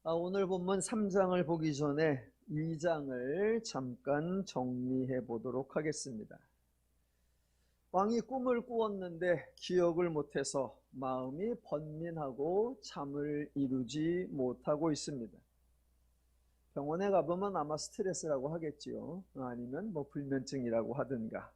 오늘 본문 3장을 보기 전에 2장을 잠깐 정리해 보도록 하겠습니다. 왕이 꿈을 꾸었는데 기억을 못해서 마음이 번민하고 잠을 이루지 못하고 있습니다. 병원에 가보면 아마 스트레스라고 하겠지요. 아니면 불면증이라고 하든가.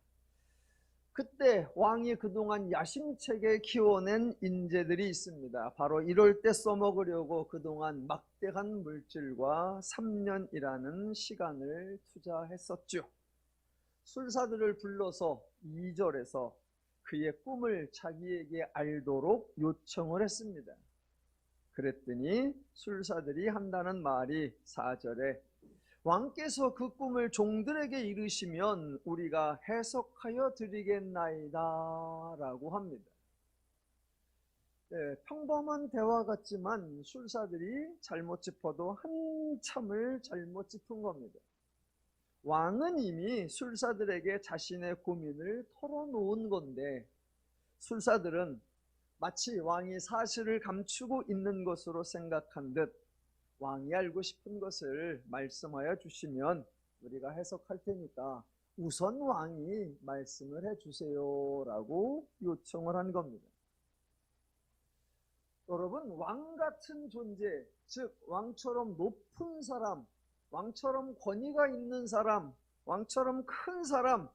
그때 왕이 그동안 야심차게 키워낸 인재들이 있습니다. 바로 이럴 때 써먹으려고 그동안 막대한 물질과 3년이라는 시간을 투자했었죠. 술사들을 불러서 2절에서 그의 꿈을 자기에게 알도록 요청을 했습니다. 그랬더니 술사들이 한다는 말이 4절에 왕께서 그 꿈을 종들에게 이르시면 우리가 해석하여 드리겠나이다 라고 합니다. 평범한 대화 같지만 술사들이 잘못 짚어도 한참을 잘못 짚은 겁니다. 왕은 이미 술사들에게 자신의 고민을 털어놓은 건데 술사들은 마치 왕이 사실을 감추고 있는 것으로 생각한 듯 왕이 알고 싶은 것을 말씀하여 주시면 우리가 해석할 테니까 우선 왕이 말씀을 해주세요 라고 요청을 한 겁니다. 여러분, 왕 같은 존재, 즉 왕처럼 높은 사람, 왕처럼 권위가 있는 사람, 왕처럼 큰 사람,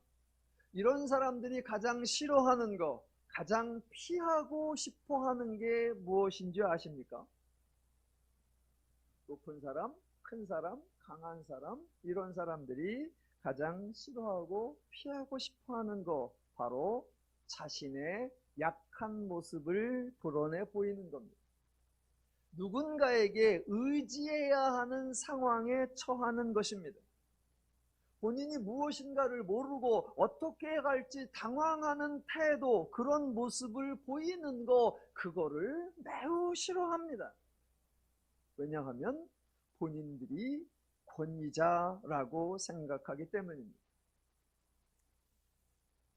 이런 사람들이 가장 싫어하는 거, 가장 피하고 싶어 하는 게 무엇인지 아십니까? 높은 사람, 큰 사람, 강한 사람, 이런 사람들이 가장 싫어하고 피하고 싶어하는 거, 바로 자신의 약한 모습을 드러내 보이는 겁니다. 누군가에게 의지해야 하는 상황에 처하는 것입니다. 본인이 무엇인가를 모르고 어떻게 갈지 당황하는 태도, 그런 모습을 보이는 거, 그거를 매우 싫어합니다. 왜냐하면 본인들이 권위자라고 생각하기 때문입니다.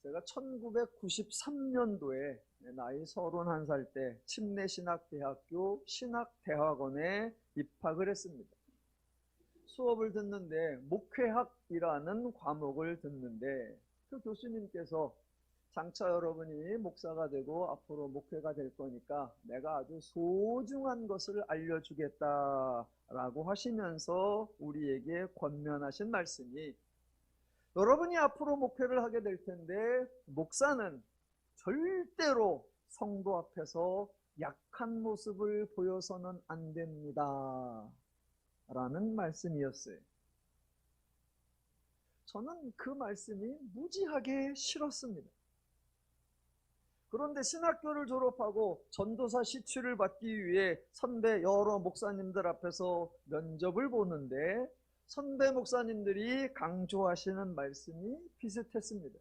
제가 1993년도에 나이 31살 때 침례신학대학교 신학대학원에 입학을 했습니다. 수업을 듣는데 목회학이라는 과목을 듣는데 그 교수님께서 장차 여러분이 목사가 되고 앞으로 목회가 될 거니까 내가 아주 소중한 것을 알려주겠다라고 하시면서 우리에게 권면하신 말씀이, 여러분이 앞으로 목회를 하게 될 텐데 목사는 절대로 성도 앞에서 약한 모습을 보여서는 안 됩니다 라는 말씀이었어요. 저는 그 말씀이 무지하게 싫었습니다. 그런데 신학교를 졸업하고 전도사 시취를 받기 위해 선배 여러 목사님들 앞에서 면접을 보는데 선배 목사님들이 강조하시는 말씀이 비슷했습니다.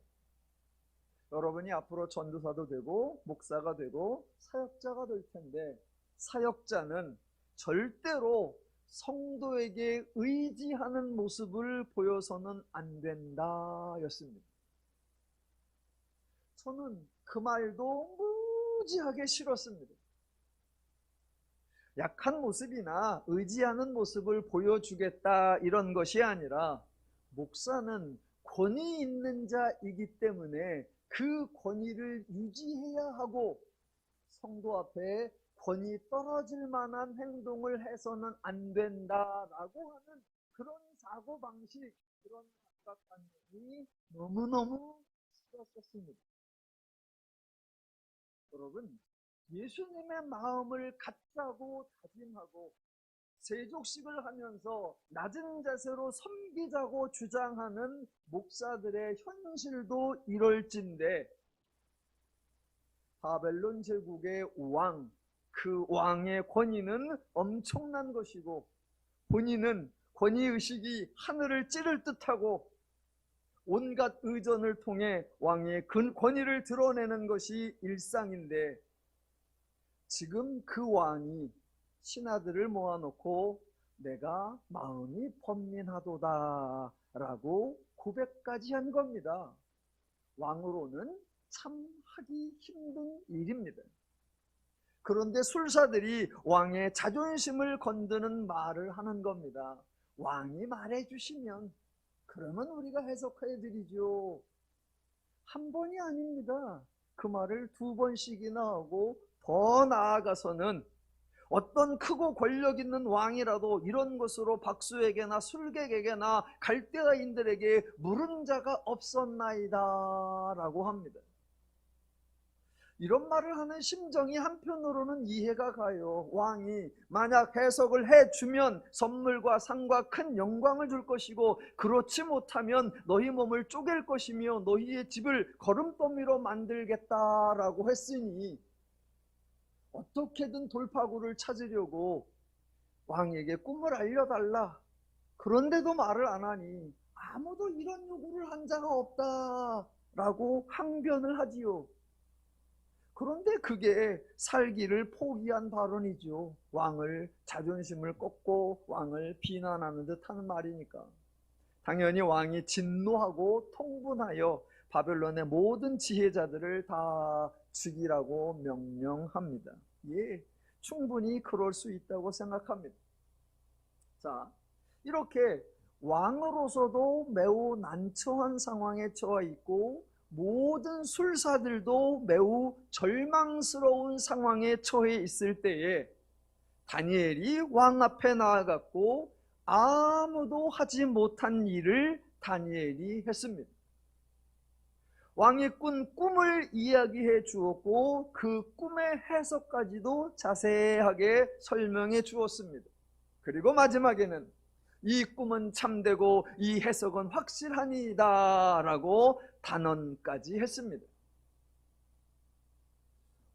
여러분이 앞으로 전도사도 되고 목사가 되고 사역자가 될 텐데 사역자는 절대로 성도에게 의지하는 모습을 보여서는 안 된다 였습니다. 저는 그 말도 무지하게 싫었습니다. 약한 모습이나 의지하는 모습을 보여주겠다 이런 것이 아니라 목사는 권위 있는 자이기 때문에 그 권위를 유지해야 하고 성도 앞에 권위 떨어질 만한 행동을 해서는 안 된다라고 하는 그런 사고방식, 그런 생각관념이 너무너무 싫었습니다. 여러분, 예수님의 마음을 갖자고 다짐하고 세족식을 하면서 낮은 자세로 섬기자고 주장하는 목사들의 현실도 이럴진데 바벨론 제국의 왕, 그 왕의 권위는 엄청난 것이고 본인은 권위의식이 하늘을 찌를 듯하고 온갖 의전을 통해 왕의 권위를 드러내는 것이 일상인데 지금 그 왕이 신하들을 모아놓고 내가 마음이 번민하도다 라고 고백까지 한 겁니다. 왕으로는 참 하기 힘든 일입니다. 그런데 술사들이 왕의 자존심을 건드는 말을 하는 겁니다. 왕이 말해주시면 그러면 우리가 해석해 드리죠. 한 번이 아닙니다. 그 말을 두 번씩이나 하고, 더 나아가서는 어떤 크고 권력 있는 왕이라도 이런 것으로 박수에게나 술객에게나 갈대아인들에게 물은 자가 없었나이다 라고 합니다. 이런 말을 하는 심정이 한편으로는 이해가 가요. 왕이 만약 해석을 해주면 선물과 상과 큰 영광을 줄 것이고, 그렇지 못하면 너희 몸을 쪼갤 것이며 너희의 집을 거름더미로 만들겠다라고 했으니 어떻게든 돌파구를 찾으려고 왕에게 꿈을 알려달라. 그런데도 말을 안 하니 아무도 이런 요구를 한 자가 없다라고 항변을 하지요. 그런데 그게 살기를 포기한 발언이죠. 왕을, 자존심을 꺾고 왕을 비난하는 듯 하는 말이니까. 당연히 왕이 진노하고 통분하여 바벨론의 모든 지혜자들을 다 죽이라고 명령합니다. 예, 충분히 그럴 수 있다고 생각합니다. 자, 이렇게 왕으로서도 매우 난처한 상황에 처해 있고, 모든 술사들도 매우 절망스러운 상황에 처해 있을 때에 다니엘이 왕 앞에 나아갔고, 아무도 하지 못한 일을 다니엘이 했습니다. 왕이 꾼 꿈을 이야기해 주었고, 그 꿈의 해석까지도 자세하게 설명해 주었습니다. 그리고 마지막에는 이 꿈은 참되고 이 해석은 확실하니이다 라고 단언까지 했습니다.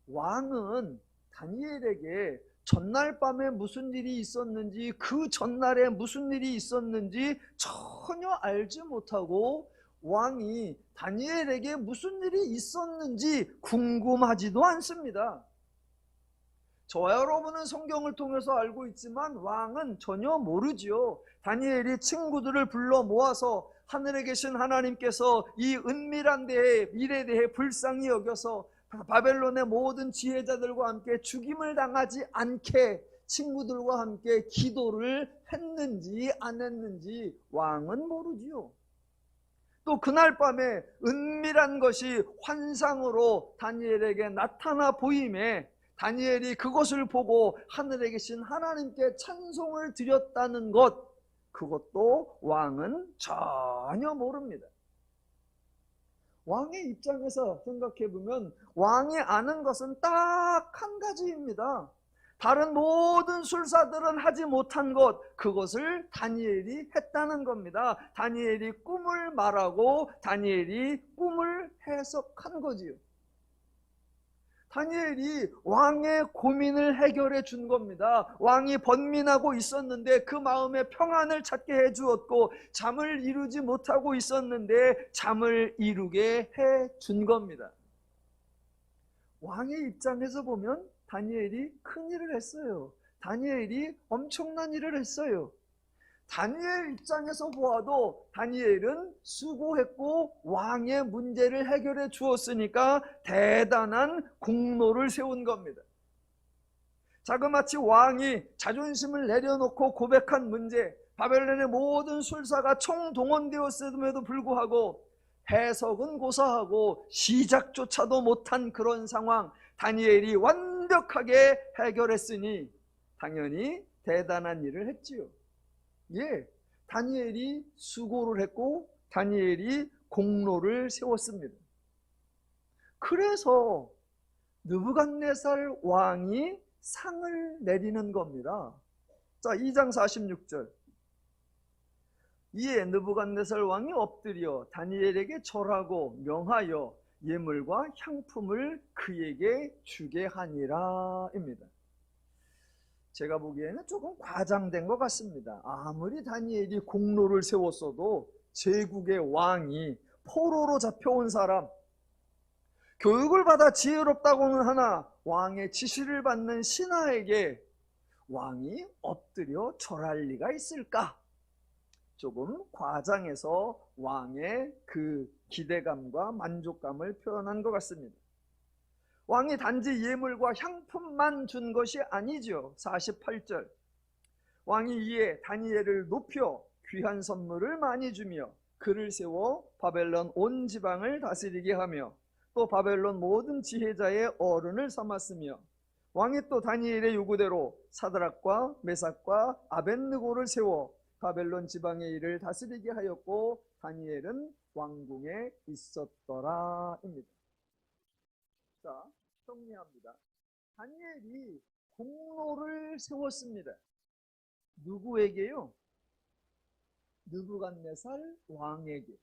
왕은 다니엘에게 전날 밤에 무슨 일이 있었는지, 그 전날에 무슨 일이 있었는지 전혀 알지 못하고, 왕이 다니엘에게 무슨 일이 있었는지 궁금하지도 않습니다. 저와 여러분은 성경을 통해서 알고 있지만 왕은 전혀 모르지요. 다니엘이 친구들을 불러 모아서 하늘에 계신 하나님께서 이 은밀한 일에 대해 불쌍히 여겨서 바벨론의 모든 지혜자들과 함께 죽임을 당하지 않게 친구들과 함께 기도를 했는지 안 했는지 왕은 모르지요. 또 그날 밤에 은밀한 것이 환상으로 다니엘에게 나타나 보임에 다니엘이 그것을 보고 하늘에 계신 하나님께 찬송을 드렸다는 것, 그것도 왕은 전혀 모릅니다. 왕의 입장에서 생각해보면 왕이 아는 것은 딱 한 가지입니다. 다른 모든 술사들은 하지 못한 것, 그것을 다니엘이 했다는 겁니다. 다니엘이 꿈을 말하고 다니엘이 꿈을 해석한 거지요. 다니엘이 왕의 고민을 해결해 준 겁니다. 왕이 번민하고 있었는데 그 마음에 평안을 찾게 해 주었고, 잠을 이루지 못하고 있었는데 잠을 이루게 해 준 겁니다. 왕의 입장에서 보면 다니엘이 큰일을 했어요. 다니엘이 엄청난 일을 했어요. 다니엘 입장에서 보아도 다니엘은 수고했고 왕의 문제를 해결해 주었으니까 대단한 공로를 세운 겁니다. 자그마치 왕이 자존심을 내려놓고 고백한 문제, 바벨론의 모든 술사가 총동원되었음에도 불구하고 해석은 고사하고 시작조차도 못한 그런 상황, 다니엘이 완벽하게 해결했으니 당연히 대단한 일을 했지요. 예, 다니엘이 수고를 했고 다니엘이 공로를 세웠습니다. 그래서 느부갓네살 왕이 상을 내리는 겁니다. 자, 2장 46절. 이에 느부갓네살 왕이 엎드려 다니엘에게 절하고 명하여 예물과 향품을 그에게 주게 하니라 입니다. 제가 보기에는 조금 과장된 것 같습니다. 아무리 다니엘이 공로를 세웠어도 제국의 왕이 포로로 잡혀온 사람, 교육을 받아 지혜롭다고는 하나 왕의 지시를 받는 신하에게 왕이 엎드려 절할 리가 있을까? 조금 과장해서 왕의 그 기대감과 만족감을 표현한 것 같습니다. 왕이 단지 예물과 향품만 준 것이 아니죠. 48절. 왕이 이에 다니엘을 높여 귀한 선물을 많이 주며 그를 세워 바벨론 온 지방을 다스리게 하며 또 바벨론 모든 지혜자의 어른을 삼았으며 왕이 또 다니엘의 요구대로 사드락과 메삭과 아벳느고를 세워 바벨론 지방의 일을 다스리게 하였고 다니엘은 왕궁에 있었더라 입니다. 자, 정리합니다. 다니엘이 공로를 세웠습니다. 누구에게요? 느부갓네살 왕에게.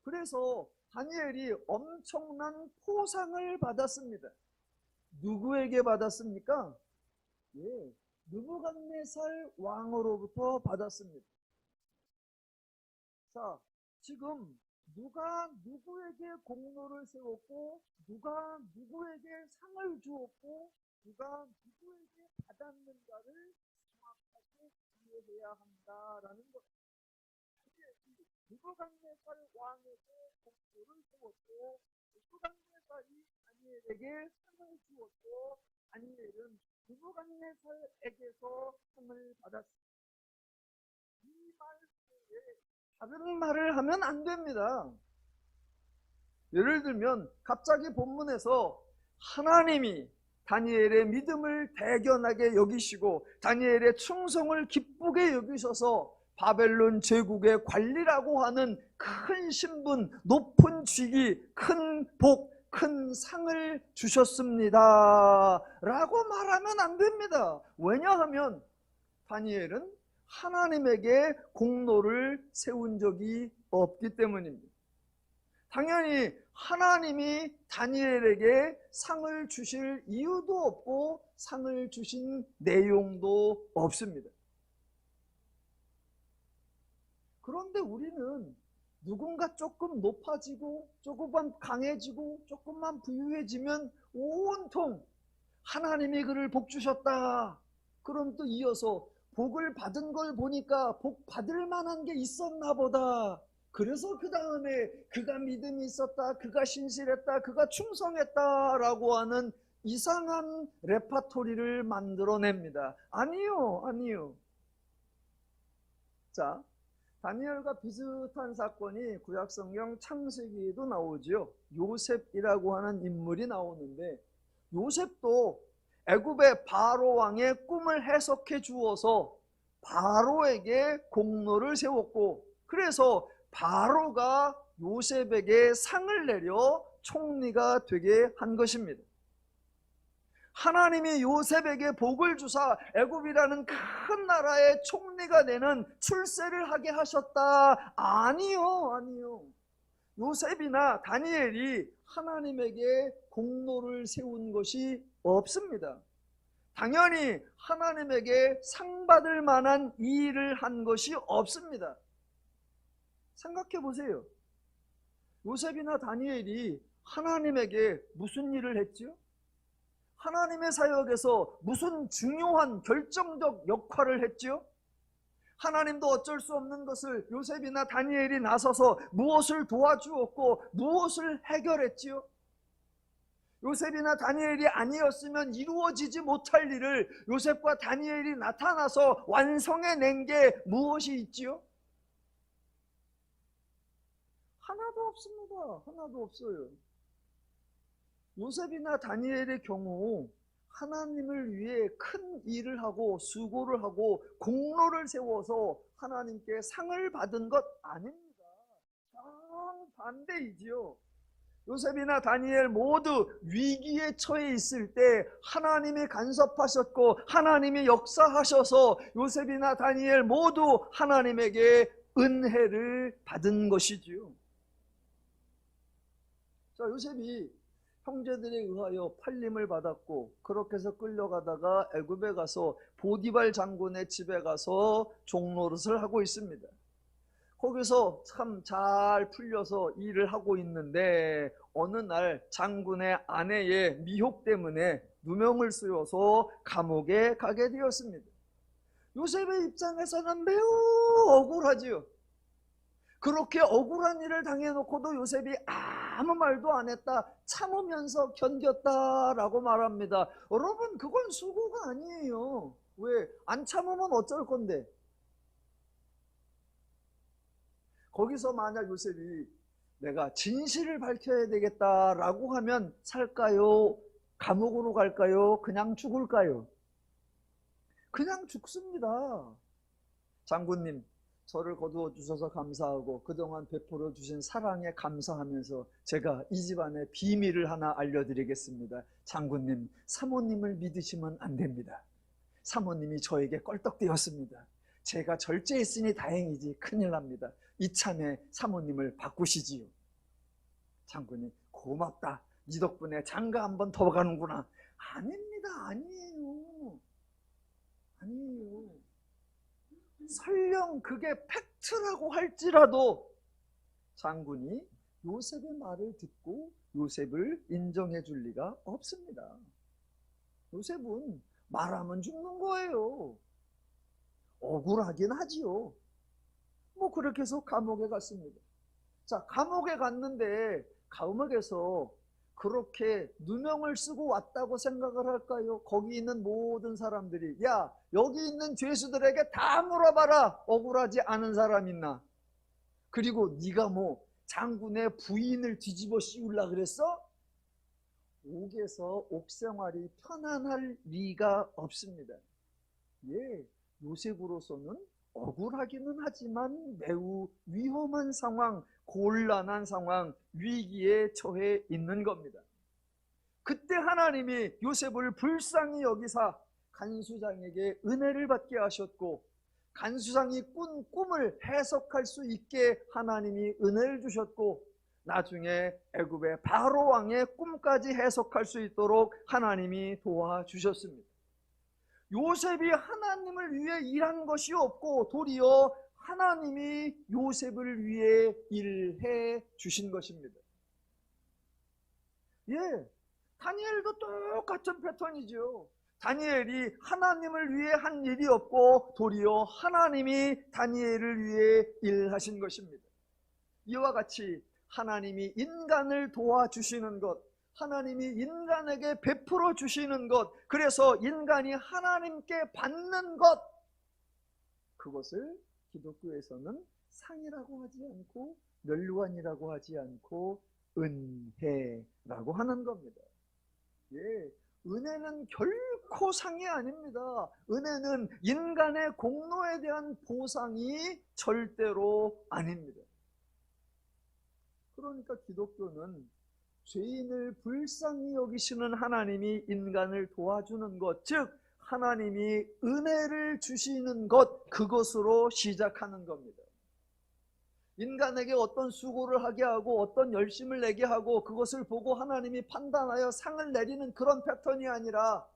그래서 다니엘이 엄청난 포상을 받았습니다. 누구에게 받았습니까? 예, 느부갓네살 왕으로부터 받았습니다. 자, 지금 누가 누구에게 공로를 세웠고 누가 누구에게 상을 주었고 누가 누구에게 받았는가를 정확하게 이해해야 한다라는 것. 느부갓네살 왕에게 공로를 세웠고 느부갓네살이 다니엘에게 상을 주었고 다니엘은 느부갓네살에게서 상을 받았습니다. 이 말 속에 다른 말을 하면 안 됩니다. 예를 들면 갑자기 본문에서 하나님이 다니엘의 믿음을 대견하게 여기시고 다니엘의 충성을 기쁘게 여기셔서 바벨론 제국의 관리라고 하는 큰 신분, 높은 직위, 큰 복, 큰 상을 주셨습니다 라고 말하면 안 됩니다. 왜냐하면 다니엘은 하나님에게 공로를 세운 적이 없기 때문입니다. 당연히 하나님이 다니엘에게 상을 주실 이유도 없고 상을 주신 내용도 없습니다. 그런데 우리는 누군가 조금 높아지고 조금만 강해지고 조금만 부유해지면 온통 하나님이 그를 복 주셨다. 그럼 또 이어서 복을 받은 걸 보니까 복 받을 만한 게 있었나 보다. 그래서 그 다음에 그가 믿음이 있었다, 그가 신실했다, 그가 충성했다라고 하는 이상한 레파토리를 만들어냅니다. 아니요. 자, 다니엘과 비슷한 사건이 구약성경 창세기에도 나오죠. 요셉이라고 하는 인물이 나오는데 요셉도 애굽의 바로 왕의 꿈을 해석해 주어서 바로에게 공로를 세웠고 그래서 바로가 요셉에게 상을 내려 총리가 되게 한 것입니다. 하나님이 요셉에게 복을 주사 애굽이라는 큰 나라의 총리가 되는 출세를 하게 하셨다. 아니요. 요셉이나 다니엘이 하나님에게 공로를 세운 것이 없습니다. 당연히 하나님에게 상 받을 만한 이 일을 한 것이 없습니다. 생각해 보세요. 요셉이나 다니엘이 하나님에게 무슨 일을 했지요? 하나님의 사역에서 무슨 중요한 결정적 역할을 했지요? 하나님도 어쩔 수 없는 것을 요셉이나 다니엘이 나서서 무엇을 도와주었고 무엇을 해결했지요? 요셉이나 다니엘이 아니었으면 이루어지지 못할 일을 요셉과 다니엘이 나타나서 완성해낸 게 무엇이 있지요? 하나도 없습니다. 하나도 없어요. 요셉이나 다니엘의 경우 하나님을 위해 큰 일을 하고 수고를 하고 공로를 세워서 하나님께 상을 받은 것 아닙니다. 정반대이지요. 요셉이나 다니엘 모두 위기에 처해 있을 때 하나님이 간섭하셨고 하나님이 역사하셔서 요셉이나 다니엘 모두 하나님에게 은혜를 받은 것이지요. 자, 요셉이 형제들에 의하여 팔림을 받았고 그렇게 해서 끌려가다가 애굽에 가서 보디발 장군의 집에 가서 종노릇을 하고 있습니다. 거기서 참 잘 풀려서 일을 하고 있는데 어느 날 장군의 아내의 미혹 때문에 누명을 쓰여서 감옥에 가게 되었습니다. 요셉의 입장에서는 매우 억울하지요. 그렇게 억울한 일을 당해놓고도 요셉이 아무 말도 안 했다. 참으면서 견뎠다라고 말합니다. 여러분, 그건 수고가 아니에요. 왜? 안 참으면 어쩔 건데? 거기서 만약 요셉이 내가 진실을 밝혀야 되겠다라고 하면 살까요? 감옥으로 갈까요? 그냥 죽을까요? 그냥 죽습니다. 장군님, 저를 거두어 주셔서 감사하고 그동안 베풀어 주신 사랑에 감사하면서 제가 이 집안의 비밀을 하나 알려드리겠습니다. 장군님, 사모님을 믿으시면 안 됩니다. 사모님이 저에게 껄떡대었습니다. 제가 절제했으니 다행이지 큰일 납니다. 이참에 사모님을 바꾸시지요. 장군님, 고맙다. 네 덕분에 장가 한 번 더 가는구나. 아닙니다. 아니에요. 아니에요. 설령 그게 팩트라고 할지라도 장군이 요셉의 말을 듣고 요셉을 인정해 줄 리가 없습니다. 요셉은 말하면 죽는 거예요. 억울하긴 하지요. 뭐 그렇게 해서 감옥에 갔습니다. 자, 감옥에 갔는데 감옥에서 그렇게 누명을 쓰고 왔다고 생각을 할까요? 거기 있는 모든 사람들이 야, 여기 있는 죄수들에게 다 물어봐라. 억울하지 않은 사람 있나? 그리고 네가 뭐 장군의 부인을 뒤집어 씌우려고 그랬어? 옥에서 옥생활이 편안할 리가 없습니다. 예, 요셉으로서는 억울하기는 하지만 매우 위험한 상황, 곤란한 상황, 위기에 처해 있는 겁니다. 그때 하나님이 요셉을 불쌍히 여기사 간수장에게 은혜를 받게 하셨고, 간수장이 꾼 꿈을 해석할 수 있게 하나님이 은혜를 주셨고, 나중에 애굽의 바로 왕의 꿈까지 해석할 수 있도록 하나님이 도와주셨습니다. 요셉이 하나님을 위해 일한 것이 없고 도리어 하나님이 요셉을 위해 일해 주신 것입니다. 예, 다니엘도 똑같은 패턴이죠. 다니엘이 하나님을 위해 한 일이 없고 도리어 하나님이 다니엘을 위해 일하신 것입니다. 이와 같이 하나님이 인간을 도와주시는 것, 하나님이 인간에게 베풀어 주시는 것, 그래서 인간이 하나님께 받는 것, 그것을 기독교에서는 상이라고 하지 않고 멸류관이라고 하지 않고 은혜라고 하는 겁니다. 예, 은혜는 결코 상이 아닙니다. 은혜는 인간의 공로에 대한 보상이 절대로 아닙니다. 그러니까 기독교는 죄인을 불쌍히 여기시는 하나님이 인간을 도와주는 것, 즉 하나님이 은혜를 주시는 것, 그것으로 시작하는 겁니다. 인간에게 어떤 수고를 하게 하고 어떤 열심을 내게 하고 그것을 보고 하나님이 판단하여 상을 내리는 그런 패턴이 아니라,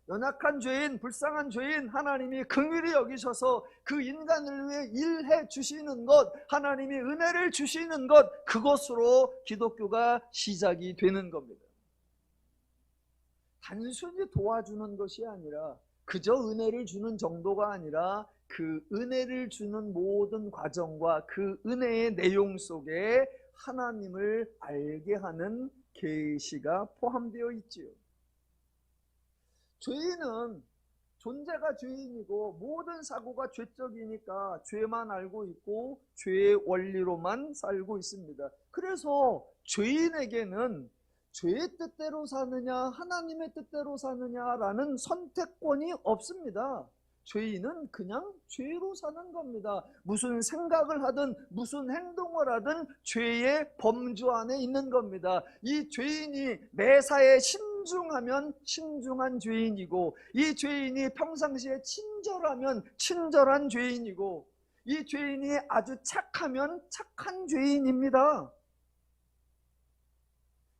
연약한 죄인, 불쌍한 죄인 하나님이 긍휼히 여기셔서 그 인간을 위해 일해 주시는 것, 하나님이 은혜를 주시는 것, 그것으로 기독교가 시작이 되는 겁니다. 단순히 도와주는 것이 아니라, 그저 은혜를 주는 정도가 아니라 그 은혜를 주는 모든 과정과 그 은혜의 내용 속에 하나님을 알게 하는 계시가 포함되어 있지요. 죄인은 존재가 죄인이고 모든 사고가 죄적이니까 죄만 알고 있고 죄의 원리로만 살고 있습니다. 그래서 죄인에게는 죄의 뜻대로 사느냐 하나님의 뜻대로 사느냐라는 선택권이 없습니다. 죄인은 그냥 죄로 사는 겁니다. 무슨 생각을 하든 무슨 행동을 하든 죄의 범주 안에 있는 겁니다. 이 죄인이 매사에 신중하면 신중한 죄인이고, 이 죄인이 평상시에 친절하면 친절한 죄인이고, 이 죄인이 아주 착하면 착한 죄인입니다.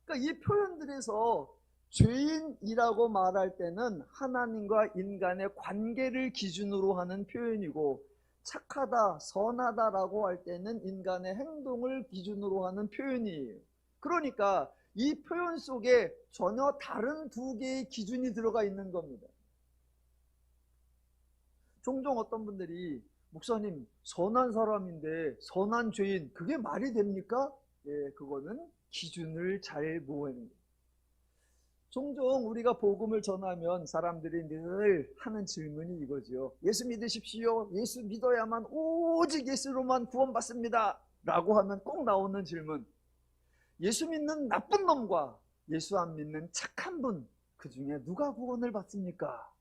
그러니까 이 표현들에서 죄인이라고 말할 때는 하나님과 인간의 관계를 기준으로 하는 표현이고, 착하다, 선하다라고 할 때는 인간의 행동을 기준으로 하는 표현이에요. 그러니까 이 표현 속에 전혀 다른 두 개의 기준이 들어가 있는 겁니다. 종종 어떤 분들이 목사님, 선한 사람인데 선한 죄인, 그게 말이 됩니까? 예, 그거는 기준을 잘 모으는 거예요. 종종 우리가 복음을 전하면 사람들이 늘 하는 질문이 이거죠. 예수 믿으십시오. 예수 믿어야만, 오직 예수로만 구원받습니다. 라고 하면 꼭 나오는 질문. 예수 믿는 나쁜 놈과 예수 안 믿는 착한 분, 그 중에 누가 구원을 받습니까?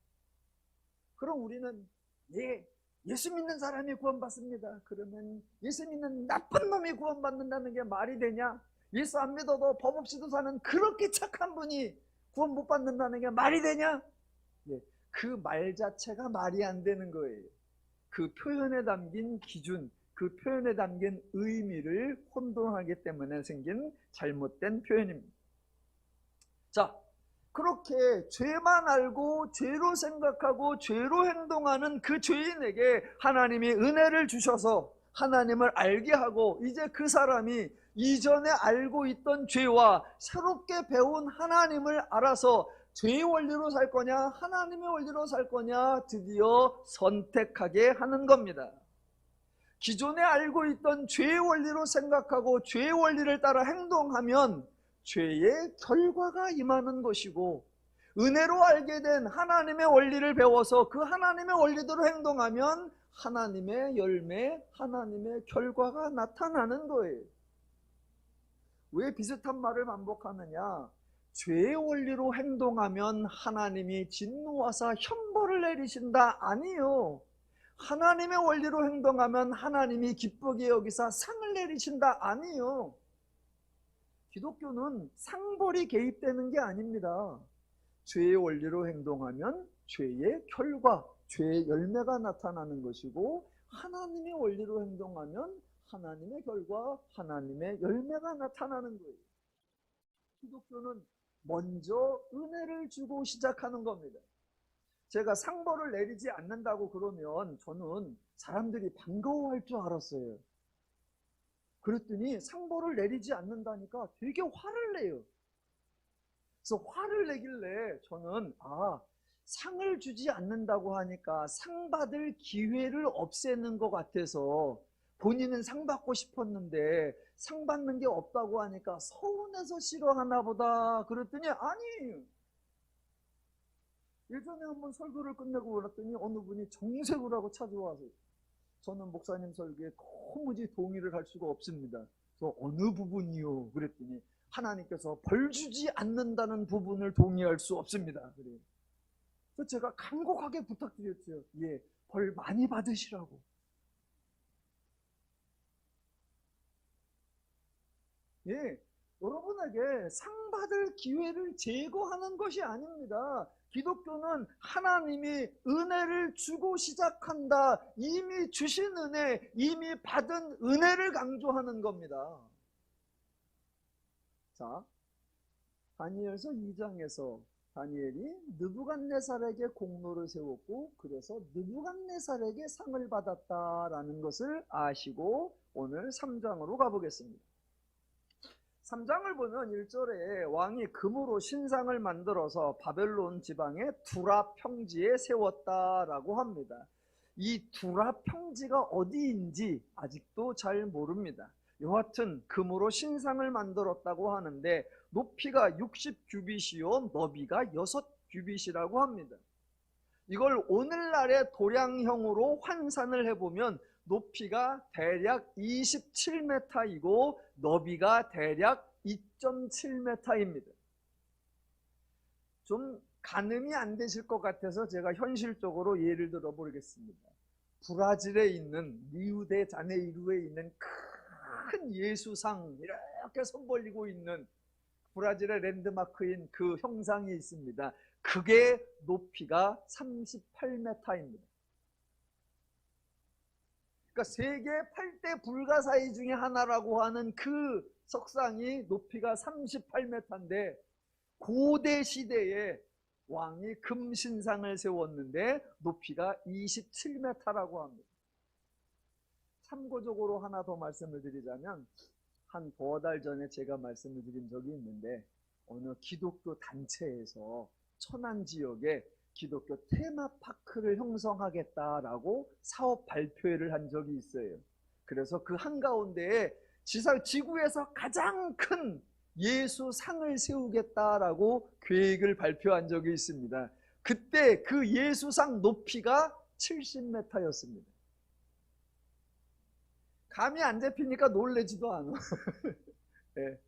그럼 우리는 예수 믿는 사람이 구원받습니다. 그러면 예수 믿는 나쁜 놈이 구원받는다는 게 말이 되냐? 예수 안 믿어도 법 없이도 사는 그렇게 착한 분이 구원 못 받는다는 게 말이 되냐? 그 말 자체가 말이 안 되는 거예요. 그 표현에 담긴 기준, 그 표현에 담긴 의미를 혼동하기 때문에 생긴 잘못된 표현입니다. 자, 그렇게 죄만 알고 죄로 생각하고 죄로 행동하는 그 죄인에게 하나님이 은혜를 주셔서 하나님을 알게 하고, 이제 그 사람이 이전에 알고 있던 죄와 새롭게 배운 하나님을 알아서 죄의 원리로 살 거냐 하나님의 원리로 살 거냐 드디어 선택하게 하는 겁니다. 기존에 알고 있던 죄의 원리로 생각하고 죄의 원리를 따라 행동하면 죄의 결과가 임하는 것이고, 은혜로 알게 된 하나님의 원리를 배워서 그 하나님의 원리대로 행동하면 하나님의 열매, 하나님의 결과가 나타나는 거예요. 왜 비슷한 말을 반복하느냐? 죄의 원리로 행동하면 하나님이 진노하사 형벌을 내리신다? 아니요. 하나님의 원리로 행동하면 하나님이 기쁘게 여기사 상을 내리신다? 아니요. 기독교는 상벌이 개입되는 게 아닙니다. 죄의 원리로 행동하면 죄의 결과, 죄의 열매가 나타나는 것이고, 하나님의 원리로 행동하면 하나님의 결과, 하나님의 열매가 나타나는 거예요. 기독교는 먼저 은혜를 주고 시작하는 겁니다. 제가 상벌을 내리지 않는다고 그러면 저는 사람들이 반가워할 줄 알았어요. 그랬더니 상벌을 내리지 않는다니까 되게 화를 내요. 그래서 화를 내길래 저는 상을 주지 않는다고 하니까 상 받을 기회를 없애는 것 같아서, 본인은 상 받고 싶었는데 상 받는 게 없다고 하니까 서운해서 싫어하나 보다 그랬더니 아니에요. 예전에 한번 설교를 끝내고 그랬더니 어느 분이 정색을 하고 찾아와서, 저는 목사님 설교에 도무지 동의를 할 수가 없습니다. 그래서 어느 부분이요? 그랬더니 하나님께서 벌 주지 않는다는 부분을 동의할 수 없습니다. 그래요. 그래서 제가 간곡하게 부탁드렸죠. 벌 많이 받으시라고. 여러분에게 상 받을 기회를 제거하는 것이 아닙니다. 기독교는 하나님이 은혜를 주고 시작한다. 이미 주신 은혜, 이미 받은 은혜를 강조하는 겁니다. 자, 다니엘서 2장에서 다니엘이 느부갓네살에게 공로를 세웠고, 그래서 느부갓네살에게 상을 받았다라는 것을 아시고 오늘 3장으로 가보겠습니다. 3장을 보면 1절에 왕이 금으로 신상을 만들어서 바벨론 지방의 두라 평지에 세웠다라고 합니다. 이 두라 평지가 어디인지 아직도 잘 모릅니다. 여하튼 금으로 신상을 만들었다고 하는데 높이가 60규빗이요 너비가 6규빗이라고 합니다. 이걸 오늘날의 도량형으로 환산을 해보면 높이가 대략 27m이고 너비가 대략 2.7m입니다. 좀 가늠이 안 되실 것 같아서 제가 현실적으로 예를 들어 보겠습니다. 브라질에 있는 리우데자네이루에 있는 큰 예수상, 이렇게 손 벌리고 있는 브라질의 랜드마크인 그 형상이 있습니다. 그게 높이가 38m입니다. 그러니까 세계 8대 불가사의 중에 하나라고 하는 그 석상이 높이가 38m인데, 고대 시대에 왕이 금신상을 세웠는데 높이가 27m라고 합니다. 참고적으로 하나 더 말씀을 드리자면, 한 2달 전에 제가 말씀을 드린 적이 있는데, 어느 기독교 단체에서 천안 지역에 기독교 테마파크를 형성하겠다라고 사업 발표회를 한 적이 있어요. 그래서 그 한가운데에 지구에서 가장 큰 예수상을 세우겠다라고 계획을 발표한 적이 있습니다. 그때 그 예수상 높이가 70m였습니다. 감이 안 잡히니까 놀래지도 않아. 네.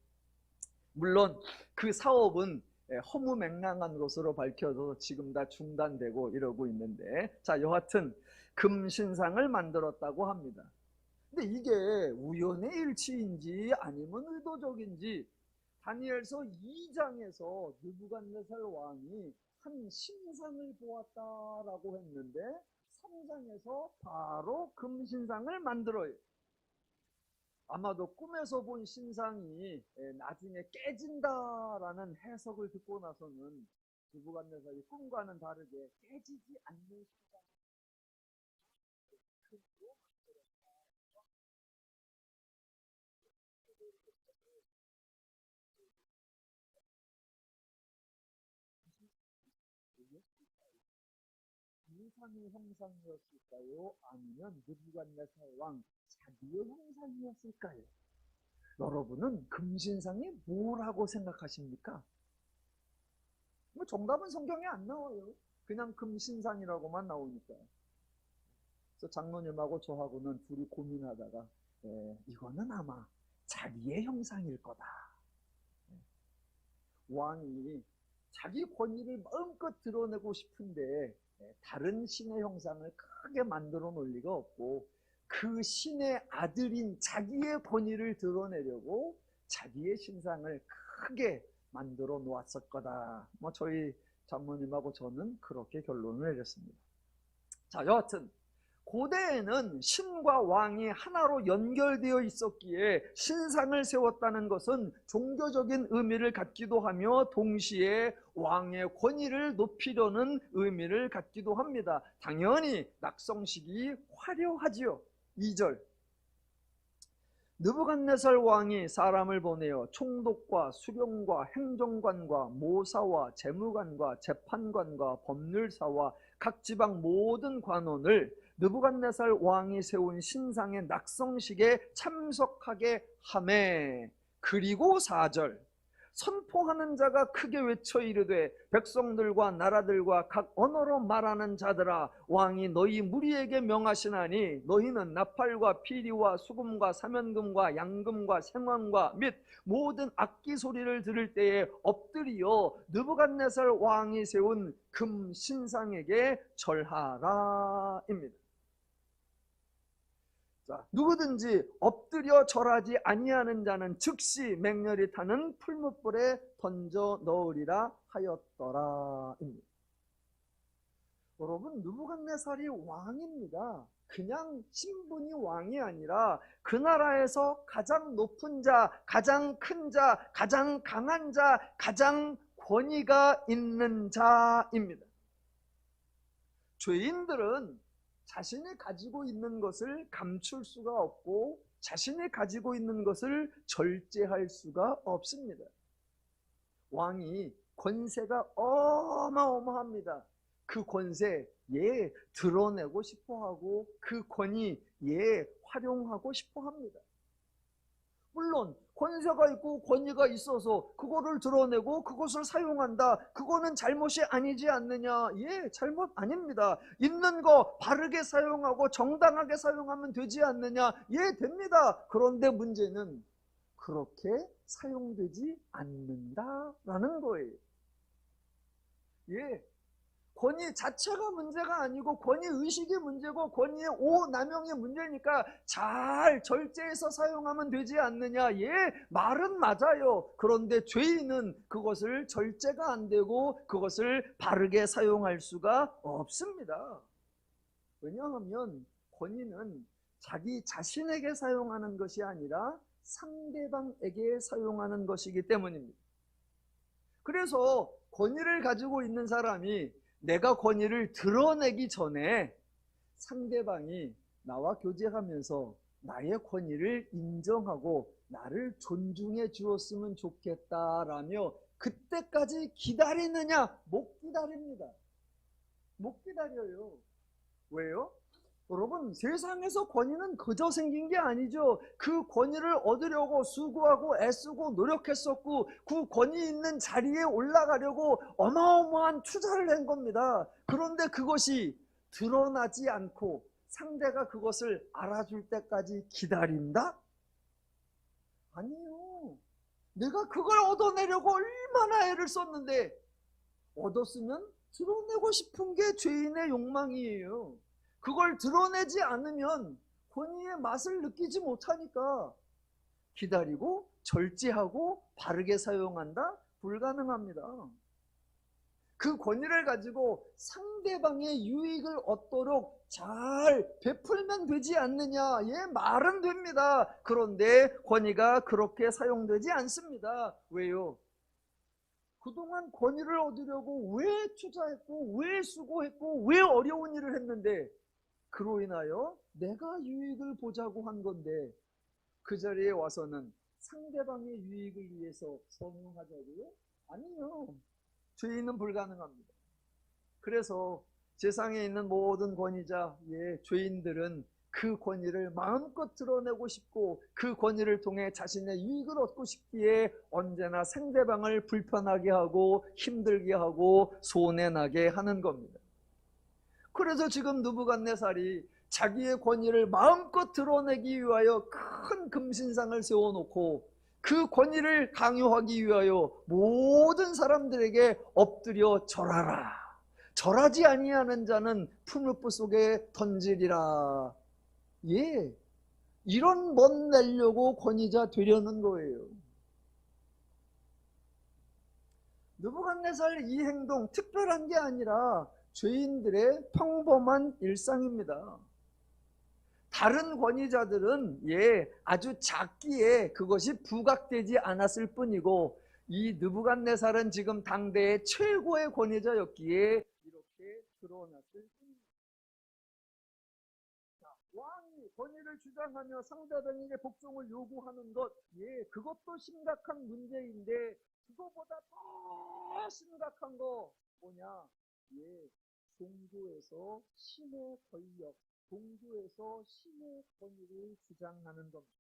물론 그 사업은 허무맹랑한 것으로 밝혀서 지금 다 중단되고 이러고 있는데, 자, 여하튼 금신상을 만들었다고 합니다. 근데 이게 우연의 일치인지 아니면 의도적인지 다니엘서 2장에서 느부갓네살 왕이 한 신상을 보았다라고 했는데 3장에서 바로 금신상을 만들어요. 아마도 꿈에서 본 신상이 나중에 깨진다라는 해석을 듣고 나서는 느부갓네살이 꿈과는 다르게 깨지지 않는 신상. 인상의 형상이었을까요? 아니면 느부갓네살 왕 자기의 형상이었을까요? 여러분은 금신상이 뭐라고 생각하십니까? 뭐 정답은 성경에 안 나와요. 그냥 금신상이라고만 나오니까. 그래서 장로님하고 저하고는 둘이 고민하다가 이거는 아마 자기의 형상일 거다. 왕이 자기 권위를 마음껏 드러내고 싶은데 다른 신의 형상을 크게 만들어 놓을 리가 없고, 그 신의 아들인 자기의 권위를 드러내려고 자기의 신상을 크게 만들어 놓았을 거다. 뭐 저희 장모님하고 저는 그렇게 결론을 내렸습니다. 자, 여하튼 고대에는 신과 왕이 하나로 연결되어 있었기에 신상을 세웠다는 것은 종교적인 의미를 갖기도 하며 동시에 왕의 권위를 높이려는 의미를 갖기도 합니다. 당연히 낙성식이 화려하지요. 2절, 느부갓네살 왕이 사람을 보내어 총독과 수령과 행정관과 모사와 재무관과 재판관과 법률사와 각 지방 모든 관원을 느부갓네살 왕이 세운 신상의 낙성식에 참석하게 하매. 그리고 4절, 선포하는 자가 크게 외쳐 이르되 백성들과 나라들과 각 언어로 말하는 자들아, 왕이 너희 무리에게 명하시나니 너희는 나팔과 피리와 수금과 사면금과 양금과 생황과 및 모든 악기 소리를 들을 때에 엎드리어 느부갓네살 왕이 세운 금 신상에게 절하라 입니다. 자, 누구든지 엎드려 절하지 아니하는 자는 즉시 맹렬히 타는 풀무불에 던져 넣으리라 하였더라 입니다. 여러분, 느부갓네살이 왕입니다. 그냥 신분이 왕이 아니라 그 나라에서 가장 높은 자, 가장 큰 자, 가장 강한 자, 가장 권위가 있는 자입니다. 죄인들은 자신이 가지고 있는 것을 감출 수가 없고 자신이 가지고 있는 것을 절제할 수가 없습니다. 왕이 권세가 어마어마합니다. 그 권세 드러내고 싶어하고 그 권위 활용하고 싶어합니다. 물론 권세가 있고 권위가 있어서 그거를 드러내고 그것을 사용한다, 그거는 잘못이 아니지 않느냐? 잘못 아닙니다. 있는 거 바르게 사용하고 정당하게 사용하면 되지 않느냐? 됩니다. 그런데 문제는 그렇게 사용되지 않는다라는 거예요. 권위 자체가 문제가 아니고 권위의식이 문제고 권위의 오남용이 문제니까 잘 절제해서 사용하면 되지 않느냐? 말은 맞아요. 그런데 죄인은 그것을 절제가 안 되고 그것을 바르게 사용할 수가 없습니다. 왜냐하면 권위는 자기 자신에게 사용하는 것이 아니라 상대방에게 사용하는 것이기 때문입니다. 그래서 권위를 가지고 있는 사람이 내가 권위를 드러내기 전에 상대방이 나와 교제하면서 나의 권위를 인정하고 나를 존중해 주었으면 좋겠다라며 그때까지 기다리느냐? 못 기다립니다. 못 기다려요. 왜요? 여러분, 세상에서 권위는 그저 생긴 게 아니죠. 그 권위를 얻으려고 수고하고 애쓰고 노력했었고, 그 권위 있는 자리에 올라가려고 어마어마한 투자를 한 겁니다. 그런데 그것이 드러나지 않고 상대가 그것을 알아줄 때까지 기다린다? 아니요. 내가 그걸 얻어내려고 얼마나 애를 썼는데, 얻었으면 드러내고 싶은 게 죄인의 욕망이에요. 그걸 드러내지 않으면 권위의 맛을 느끼지 못하니까 기다리고 절제하고 바르게 사용한다? 불가능합니다. 그 권위를 가지고 상대방의 유익을 얻도록 잘 베풀면 되지 않느냐? 예, 말은 됩니다. 그런데 권위가 그렇게 사용되지 않습니다. 왜요? 그동안 권위를 얻으려고 왜 투자했고, 왜 수고했고, 왜 어려운 일을 했는데, 그로 인하여 내가 유익을 보자고 한 건데, 그 자리에 와서는 상대방의 유익을 위해서 성공하자고요? 아니요. 죄인은 불가능합니다. 그래서 세상에 있는 모든 권위자, 예, 죄인들은 그 권위를 마음껏 드러내고 싶고 그 권위를 통해 자신의 유익을 얻고 싶기에 언제나 상대방을 불편하게 하고 힘들게 하고 손해나게 하는 겁니다. 그래서 지금 느부갓네살이 자기의 권위를 마음껏 드러내기 위하여 큰 금신상을 세워놓고 그 권위를 강요하기 위하여 모든 사람들에게 엎드려 절하라. 절하지 아니하는 자는 풀무불 속에 던지리라. 예, 이런 멋 내려고 권위자 되려는 거예요. 느부갓네살 이 행동 특별한 게 아니라 죄인들의 평범한 일상입니다. 다른 권위자들은 아주 작기에 그것이 부각되지 않았을 뿐이고 이 느부갓네살은 지금 당대의 최고의 권위자였기에 이렇게 드러났을 뿐입니다. 왕이 권위를 주장하며 상대방에게 복종을 요구하는 것, 그것도 심각한 문제인데 그거보다 더 심각한 거 뭐냐? 종교에서 신의 권력, 종교에서 신의 권위를 주장하는 겁니다.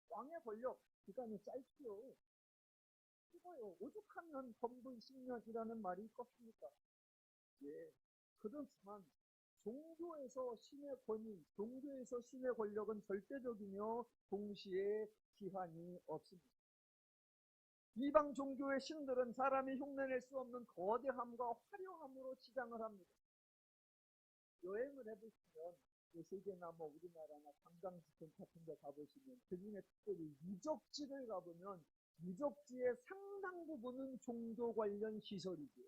왕의 권력, 기간이 짧지요. 이거요. 오죽하면 범분 10년이라는 말이 있겠습니까? 그렇지만 종교에서 신의 권위, 종교에서 신의 권력은 절대적이며 동시에 기한이 없습니다. 이방 종교의 신들은 사람이 흉내낼 수 없는 거대함과 화려함으로 치장을 합니다. 여행을 해보시면 세계나 우리나라나 관광지점 같은 데 가보시면 그중에 특별히 유적지를 가보면 유적지의 상당 부분은 종교 관련 시설이죠.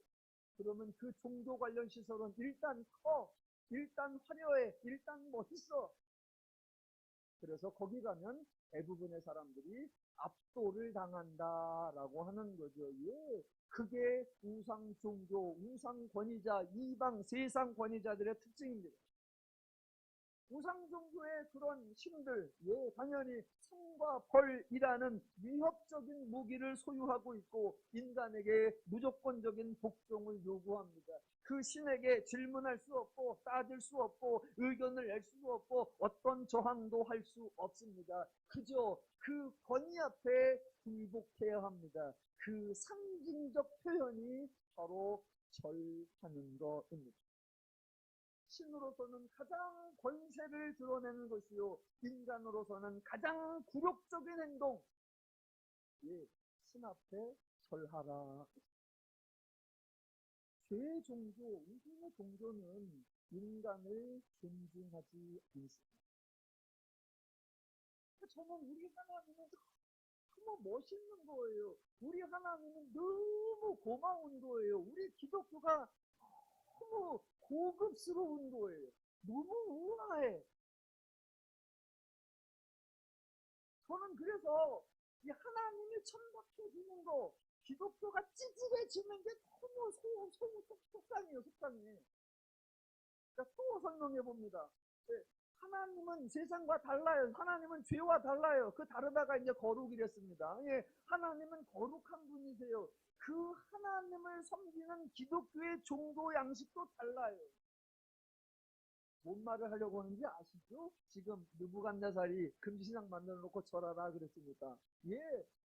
그러면 그 종교 관련 시설은 일단 커, 일단 화려해, 일단 멋있어. 그래서 거기 가면 대부분의 사람들이 압도를 당한다라고 하는 거죠. 그게 우상 종교, 우상 권위자, 이방 세상 권위자들의 특징입니다. 우상 종교의 그런 신들, 당연히 산과 벌이라는 위협적인 무기를 소유하고 있고 인간에게 무조건적인 복종을 요구합니다. 그 신에게 질문할 수 없고 따질 수 없고 의견을 낼 수 없고 어떤 저항도 할 수 없습니다. 그저 그 권위 앞에 굴복해야 합니다. 그 상징적 표현이 바로 절하는 것입니다. 신으로서는 가장 권세를 드러내는 것이요 인간으로서는 가장 굴욕적인 행동, 신 앞에 절하라. 죄의 종교, 우주의 종교는 인간을 존중하지 않습니다. 저는 우리 하나님은 너무 멋있는 거예요. 우리 하나님은 너무 고마운 거예요. 우리 기독교가 너무 고급스러운 거예요. 너무 우아해. 저는 그래서 이 하나님이 천박해 주는 거, 기독교가 찌질해지는 게 너무 속상해요, 속상해. 그러니까 또 설명해 봅니다. 하나님은 세상과 달라요. 하나님은 죄와 달라요. 그 다르다가 이제 거룩이랬습니다. 하나님은 거룩한 분이세요. 그 하나님을 섬기는 기독교의 종교 양식도 달라요. 뭔 말을 하려고 하는지 아시죠? 지금 느부갓네살이 금시장 만들어 놓고 절하라 그랬습니까? 예,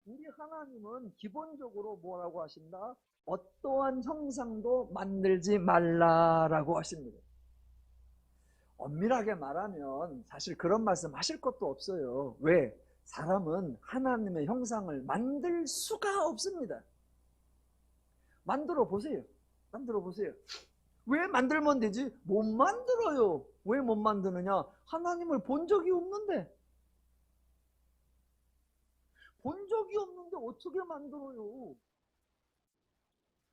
우리 하나님은 기본적으로 뭐라고 하신다? 어떠한 형상도 만들지 말라라고 하십니다. 엄밀하게 말하면 사실 그런 말씀 하실 것도 없어요. 왜? 사람은 하나님의 형상을 만들 수가 없습니다. 만들어 보세요. 만들어 보세요. 왜 만들면 되지? 못 만들어요. 왜 못 만드느냐? 하나님을 본 적이 없는데. 본 적이 없는데 어떻게 만들어요?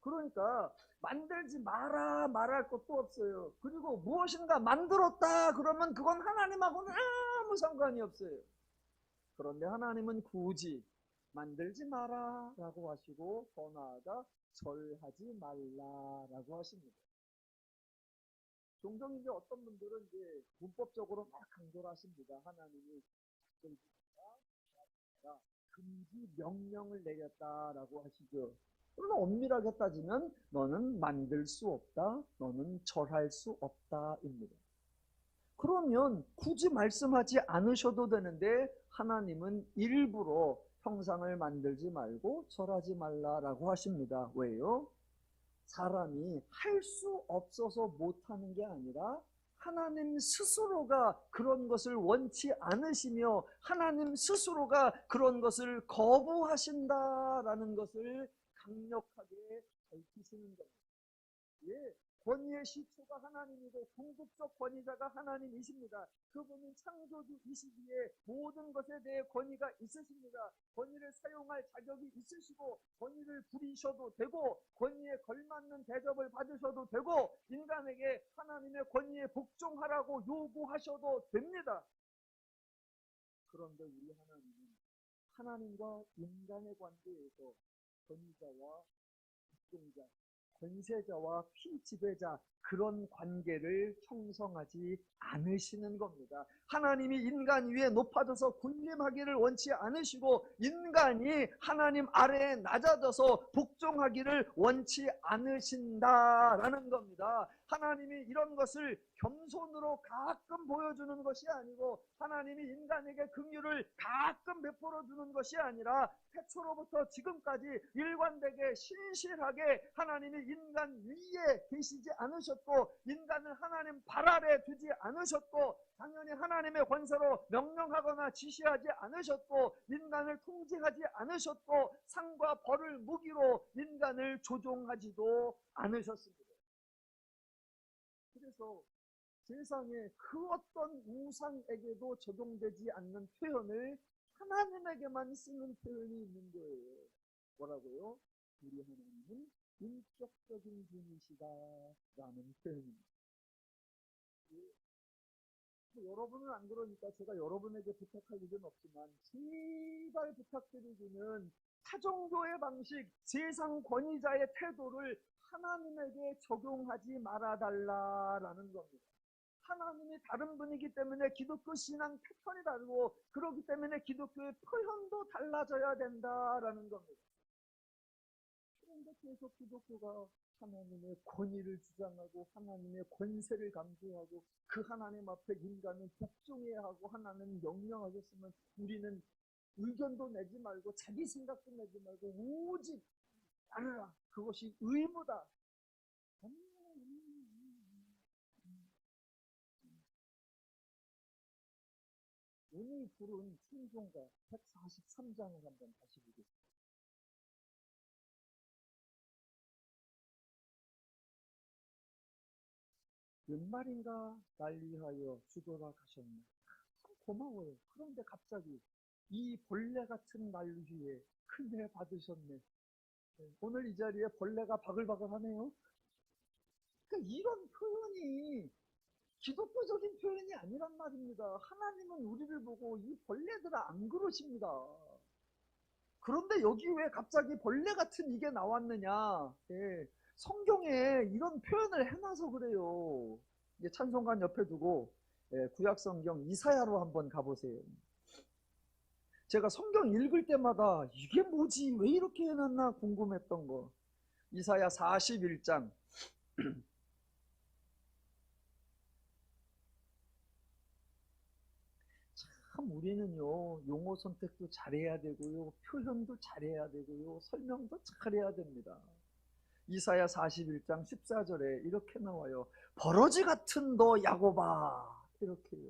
그러니까 만들지 마라 말할 것도 없어요. 그리고 무엇인가 만들었다 그러면 그건 하나님하고는 아무 상관이 없어요. 그런데 하나님은 굳이 만들지 마라 라고 하시고 더 나아가 절하지 말라라고 하십니다. 종종 이제 어떤 분들은 이제 문법적으로 막 강조를 하십니다. 하나님이 금지 명령을 내렸다라고 하시죠. 그러나 엄밀하게 따지면 너는 만들 수 없다, 너는 절할 수 없다입니다. 그러면 굳이 말씀하지 않으셔도 되는데 하나님은 일부러 형상을 만들지 말고 절하지 말라라고 하십니다. 왜요? 사람이 할 수 없어서 못하는 게 아니라 하나님 스스로가 그런 것을 원치 않으시며 하나님 스스로가 그런 것을 거부하신다라는 것을 강력하게 밝히시는 겁니다. 예, 권위의 시초가 하나님이고 궁극적 권위자가 하나님이십니다. 그분은 창조주이시기에 모든 것에 대해 권위가 있으십니다. 권위를 사용할 자격이 있으시고 권위를 부리셔도 되고 권위에 걸맞는 대접을 받으셔도 되고 인간에게 하나님의 권위에 복종하라고 요구하셔도 됩니다. 그런데 우리 하나님은 하나님과 인간의 관계에서 권위자와 복종자, 권세자와 피지배자 그런 관계를 형성하지 않으시는 겁니다. 하나님이 인간 위에 높아져서 군림하기를 원치 않으시고 인간이 하나님 아래에 낮아져서 복종하기를 원치 않으신다라는 겁니다. 하나님이 이런 것을 겸손으로 가끔 보여주는 것이 아니고 하나님이 인간에게 긍휼을 가끔 베풀어 주는 것이 아니라 태초로부터 지금까지 일관되게 신실하게 하나님이 인간 위에 계시지 않으셨고 인간을 하나님 발 아래 두지 않으셨고 당연히 하나님의 권세로 명령하거나 지시하지 않으셨고 인간을 통제하지 않으셨고 상과 벌을 무기로 인간을 조종하지도 않으셨습니다. 그래서 세상에 그 어떤 우상에게도 적용되지 않는 표현을 하나님에게만 쓰는 표현이 있는 거예요. 뭐라고요? 우리 하나님은 인격적인 분이시다라는 표현입니다. 여러분은 안 그러니까 제가 여러분에게 부탁할 일은 없지만 제발 부탁드리기는 타종교의 방식, 세상 권위자의 태도를 하나님에게 적용하지 말아달라라는 겁니다. 하나님이 다른 분이기 때문에 기독교 신앙 패턴이 다르고 그렇기 때문에 기독교의 표현도 달라져야 된다라는 겁니다. 그런데 계속 기독교가 하나님의 권위를 주장하고 하나님의 권세를 강조하고 그 하나님 앞에 인간은 복종해야 하고 하나님은 명령하셨으면 우리는 의견도 내지 말고 자기 생각도 내지 말고 오직 따르라. 그것이 의무다. 오늘 부른 찬송가 143장을 한번 다시 보겠습니다. 웬말인가 날 위하여 죽어라 가셨네. 참 고마워요. 그런데 갑자기 이 벌레 같은 날 위에 큰애 받으셨네. 오늘 이 자리에 벌레가 바글바글 하네요. 그러니까 이런 표현이 기독교적인 표현이 아니란 말입니다. 하나님은 우리를 보고 이 벌레들아 안 그러십니다. 그런데 여기 왜 갑자기 벌레 같은 이게 나왔느냐. 예, 성경에 이런 표현을 해놔서 그래요. 이제 찬송관 옆에 두고 구약성경 이사야로 한번 가보세요. 제가 성경 읽을 때마다 이게 뭐지? 왜 이렇게 해놨나 궁금했던 거. 이사야 41장 참 우리는요, 용어 선택도 잘해야 되고요, 표현도 잘해야 되고요, 설명도 잘해야 됩니다. 이사야 41장 14절에 이렇게 나와요. 버러지 같은 너 야곱아, 이렇게요.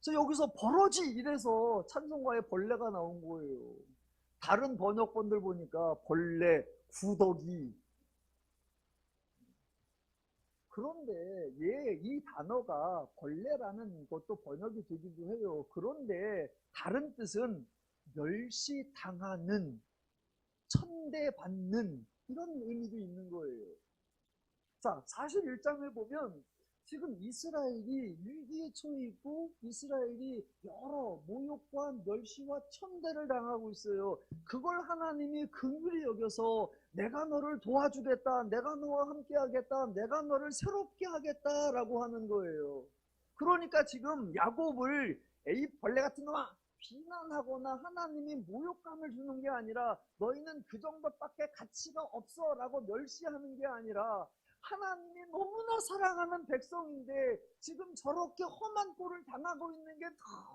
그래서 여기서 버러지 이래서 찬송가에 벌레가 나온 거예요. 다른 번역본들 보니까 벌레, 구더기. 그런데 이 단어가 벌레라는 것도 번역이 되기도 해요. 그런데 다른 뜻은 멸시당하는, 천대받는 이런 의미도 있는 거예요. 자, 41장을 보면 지금 이스라엘이 위기에 처해 있고 이스라엘이 여러 모욕과 멸시와 천대를 당하고 있어요. 그걸 하나님이 긍휼히 여겨서 내가 너를 도와주겠다, 내가 너와 함께 하겠다, 내가 너를 새롭게 하겠다라고 하는 거예요. 그러니까 지금 야곱을 에이 벌레 같은 놈아 비난하거나 하나님이 모욕감을 주는 게 아니라 너희는 그 정도밖에 가치가 없어 라고 멸시하는 게 아니라 하나님이 너무나 사랑하는 백성인데 지금 저렇게 험한 꼴을 당하고 있는 게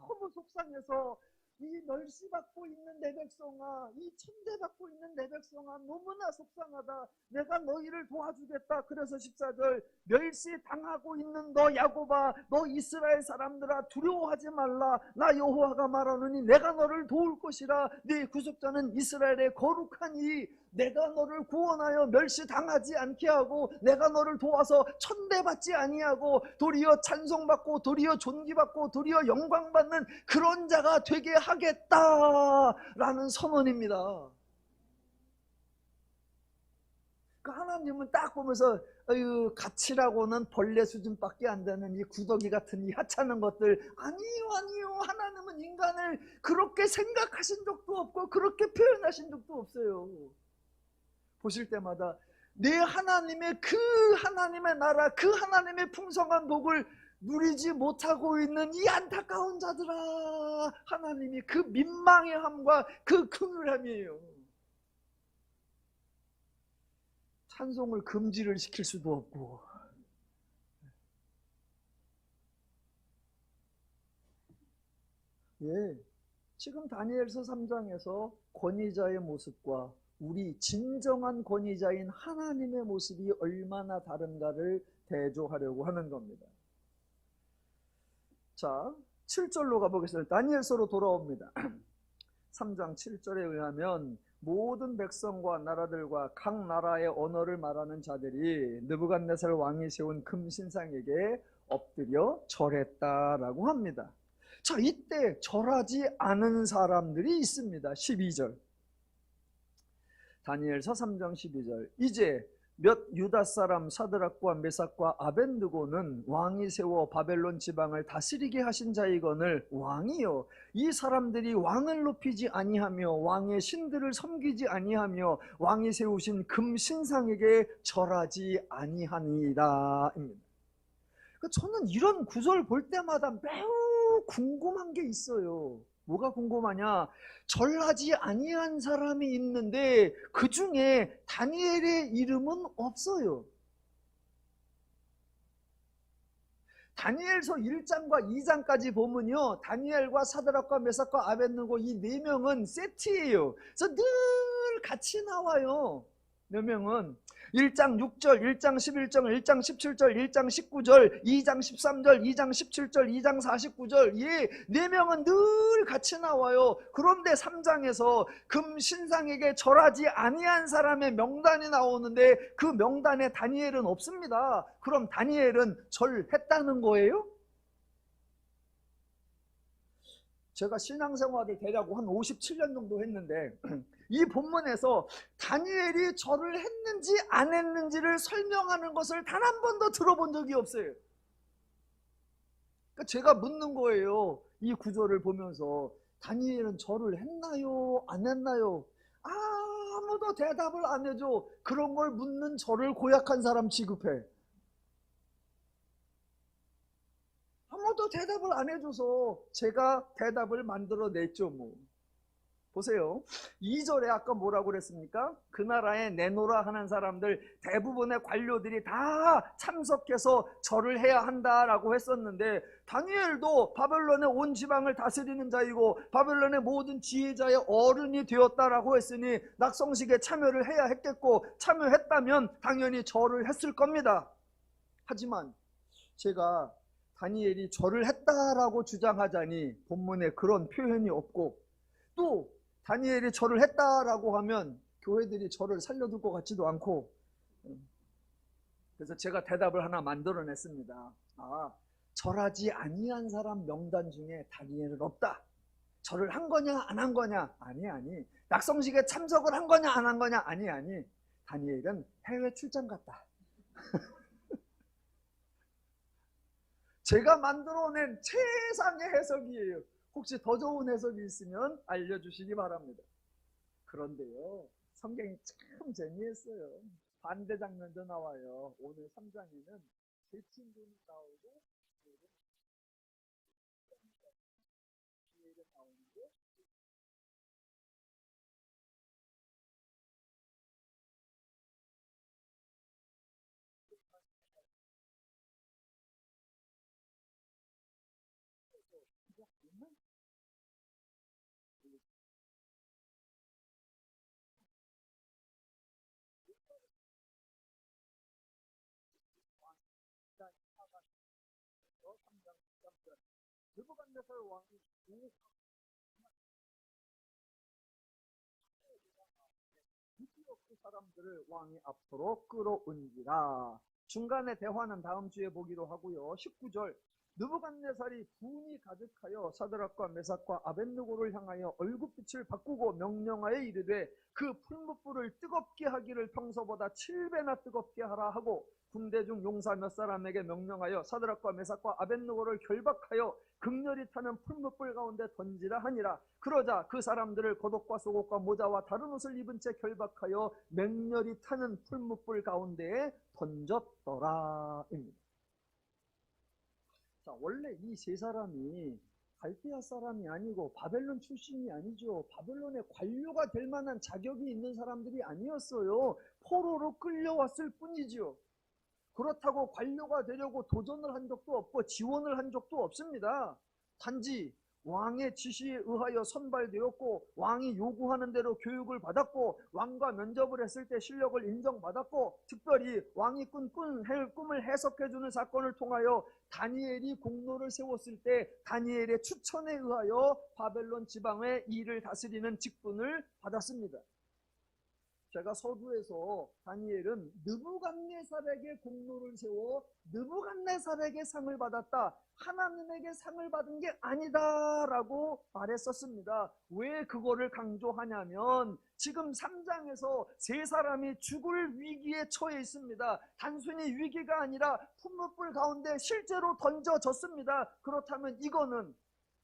너무 속상해서 이 멸시받고 있는 내 백성아, 이 천대받고 있는 내 백성아, 너무나 속상하다. 내가 너희를 도와주겠다. 그래서 14절 멸시당하고 있는 너 야곱아, 너 이스라엘 사람들아, 두려워하지 말라. 나 여호와가 말하노니 내가 너를 도울 것이라. 네 구속자는 이스라엘의 거룩하니 내가 너를 구원하여 멸시당하지 않게 하고 내가 너를 도와서 천대받지 아니하고 도리어 찬송받고 도리어 존귀받고 도리어 영광받는 그런 자가 되게 하겠다라는 선언입니다. 그러니까 하나님은 딱 보면서 가치라고는 벌레 수준밖에 안 되는 이 구더기 같은 이 하찮은 것들, 아니요 하나님은 인간을 그렇게 생각하신 적도 없고 그렇게 표현하신 적도 없어요. 보실 때마다 내 하나님의 그 하나님의 나라, 그 하나님의 풍성한 복을 누리지 못하고 있는 이 안타까운 자들아, 하나님이 그 민망해함과 그 긍휼함이에요. 찬송을 금지를 시킬 수도 없고. 예, 지금 다니엘서 3장에서 권위자의 모습과 우리 진정한 권위자인 하나님의 모습이 얼마나 다른가를 대조하려고 하는 겁니다. 자, 7절로 가보겠습니다. 다니엘서로 돌아옵니다. 3장 7절에 의하면 모든 백성과 나라들과 각 나라의 언어를 말하는 자들이 느부갓네살 왕이 세운 금신상에게 엎드려 절했다라고 합니다. 자, 이때 절하지 않은 사람들이 있습니다. 12절 다니엘서 3장 12절 이제 몇 유다 사람 사드락과 메삭과 아벤느고는 왕이 세워 바벨론 지방을 다스리게 하신 자이거늘 왕이요 이 사람들이 왕을 높이지 아니하며 왕의 신들을 섬기지 아니하며 왕이 세우신 금신상에게 절하지 아니하니이다. 그러니까 저는 이런 구절 볼 때마다 매우 궁금한 게 있어요. 뭐가 궁금하냐? 절하지 아니한 사람이 있는데 그 중에 다니엘의 이름은 없어요. 다니엘서 1장과 2장까지 보면요, 다니엘과 사드락과 메삭과 아벤느고 이 네 명은 세트예요. 그래서 늘 같이 나와요. 몇 명은 1장 6절, 1장 11절, 1장 17절, 1장 19절, 2장 13절, 2장 17절, 2장 49절 이 네 명은 늘 같이 나와요. 그런데 3장에서 금신상에게 절하지 아니한 사람의 명단이 나오는데 그 명단에 다니엘은 없습니다. 그럼 다니엘은 절했다는 거예요? 제가 신앙생활을 대략 한 57년 정도 했는데 이 본문에서 다니엘이 절을 했는지 안 했는지를 설명하는 것을 단 한 번도 들어본 적이 없어요. 그러니까 제가 묻는 거예요. 이 구절을 보면서 다니엘은 절을 했나요? 안 했나요? 아무도 대답을 안 해줘. 그런 걸 묻는 저를 고약한 사람 취급해. 아무도 대답을 안 해줘서 제가 대답을 만들어냈죠. 뭐 보세요. 2절에 아까 뭐라고 그랬습니까? 그 나라에 내노라 하는 사람들 대부분의 관료들이 다 참석해서 절을 해야 한다라고 했었는데, 다니엘도 바벨론의 온 지방을 다스리는 자이고 바벨론의 모든 지혜자의 어른이 되었다라고 했으니 낙성식에 참여를 해야 했겠고, 참여했다면 당연히 절을 했을 겁니다. 하지만 제가 다니엘이 절을 했다라고 주장하자니 본문에 그런 표현이 없고, 또 다니엘이 절을 했다라고 하면 교회들이 절을 살려둘 것 같지도 않고, 그래서 제가 대답을 하나 만들어냈습니다. 절하지 아니한 사람 명단 중에 다니엘은 없다. 절을 한 거냐 안 한 거냐? 아니. 낙성식에 참석을 한 거냐 안 한 거냐? 아니. 다니엘은 해외 출장 갔다. 제가 만들어낸 최상의 해석이에요. 혹시 더 좋은 해석이 있으면 알려주시기 바랍니다. 그런데요, 성경이 참 재미있어요. 반대 장면도 나와요. 오늘 3장에는 제 친구는 나오고 나오는데, 느부갓네살 왕이 그 사람들을 왕이 앞으로 끌어온지라. 중간에 대화는 다음 주에 보기로 하고요. 19절, 느부갓네살이 분이 가득하여 사드락과 메삭과 아벳느고를 향하여 얼굴빛을 바꾸고 명령하여 이르되 그 풀무불을 뜨겁게 하기를 평소보다 7배나 뜨겁게 하라 하고 군대 중 용사 몇 사람에게 명령하여 사드락과 메삭과 아벳느고를 결박하여 극렬히 타는 풀무불 가운데 던지라 하니라. 그러자 그 사람들을 겉옷과 속옷과 모자와 다른 옷을 입은 채 결박하여 맹렬히 타는 풀무불 가운데에 던졌더라 입니다. 자, 원래 이 세 사람이 갈대아 사람이 아니고 바벨론 출신이 아니죠. 바벨론의 관료가 될 만한 자격이 있는 사람들이 아니었어요. 포로로 끌려왔을 뿐이죠. 그렇다고 관료가 되려고 도전을 한 적도 없고 지원을 한 적도 없습니다. 단지 왕의 지시에 의하여 선발되었고 왕이 요구하는 대로 교육을 받았고 왕과 면접을 했을 때 실력을 인정받았고, 특별히 왕이 꾼 꿈을 해석해주는 사건을 통하여 다니엘이 공로를 세웠을 때 다니엘의 추천에 의하여 바벨론 지방의 일을 다스리는 직분을 받았습니다. 제가 서두에서 다니엘은 느부갓네살에게 공로를 세워 느부갓네살에게 상을 받았다, 하나님에게 상을 받은 게 아니다 라고 말했었습니다. 왜 그거를 강조하냐면 지금 3장에서 세 사람이 죽을 위기에 처해 있습니다. 단순히 위기가 아니라 풀무불 가운데 실제로 던져졌습니다. 그렇다면 이거는